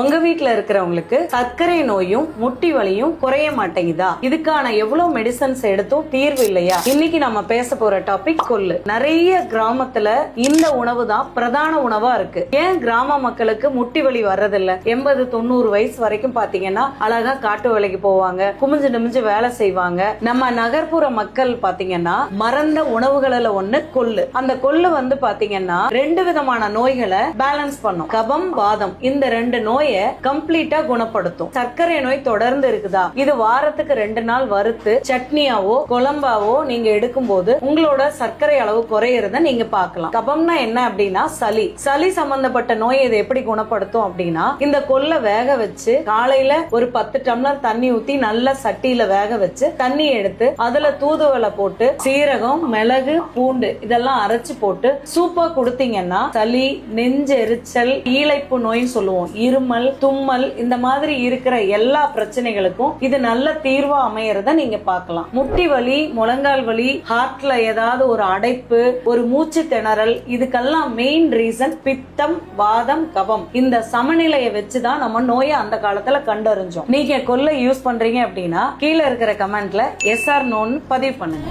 உங்க வீட்ல இருக்கிறவங்களுக்கு சர்க்கரை நோயும் முட்டி வலியும் குறைய மாட்டேங்குதா? இதுக்கான எவ்வளவு மெடிசன்ஸ் எடுத்தும் தீர்வு இல்லையா? இன்னைக்கு நம்ம பேச போற டாபிக் கொள்ளு. நிறைய கிராமத்துல இந்த உணவு தான் பிரதான உணவா இருக்கு. ஏன் கிராம மக்களுக்கு முட்டி வலி வர்றதில்ல? 80-90 வயசு வரைக்கும் பாத்தீங்கன்னா அழகா காட்டு வேலைக்கு போவாங்க, குமிஞ்சு நிமிஞ்சு வேலை செய்வாங்க. நம்ம நகர்ப்புற மக்கள் பாத்தீங்கன்னா மறந்த உணவுகளில் ஒண்ணு கொள்ளு. அந்த கொள்ளு பாத்தீங்கன்னா 2 விதமான நோய்களை பேலன்ஸ் பண்ணும். கபம், வாதம், இந்த 2 நோயை கம்ப்ளீட்டா குணப்படுத்தும். சர்க்கரை நோய் தொடர்ந்து இருக்குதா? இது வாரத்துக்கு 2 நாள் வறுத்து சட்னியாவோ குழம்பாவோ நீங்க எடுக்கும் போது உங்களோட சர்க்கரை அளவு குறையறத நீங்க பார்க்கலாம். கபம்னா என்ன அப்படின்னா சளி சம்பந்தப்பட்ட நோயை இது எப்படி குணப்படுத்தும் அப்படின்னா, இந்த கொள்ளை வேக வச்சு காலையில ஒரு 10 டம்ளர் தண்ணி ஊத்தி நல்ல சட்டியில வேக வச்சு தண்ணி எடுத்து அதுல தூதுவளை போட்டு சீரகம், மிளகு, பூண்டு இதெல்லாம் அரைச்சு போட்டு சூப்பா கொடுத்தீங்கன்னா சளி, நெஞ்செரிச்சல், ஈழைப்பு நோய்னு சொல்லுவோம், இருமல், தும்மல், இந்த மாதிரி இருக்கிற எல்லா பிரச்சனைகளுக்கும் இது நல்ல தீர்வா அமையறத நீங்க பார்க்கலாம். முட்டி வலி, முழங்கால் வலி, ஹார்ட்ல ஏதாவது ஒரு அடைப்பு, ஒரு மூச்சு திணறல், இதுக்கெல்லாம் மெயின் ரீசன் பித்தம், வாதம், கபம். இந்த சமநிலையை வச்சுதான் நம்ம நோயை அந்த காலத்துல கண்டறிஞ்சோம். நீங்க கொள்ளை யூஸ் பண்றீங்க அப்படின்னா கீழே இருக்கிற கமெண்ட்ல எஸ் ஆர் நோன்னு பதிவு பண்ணுங்க.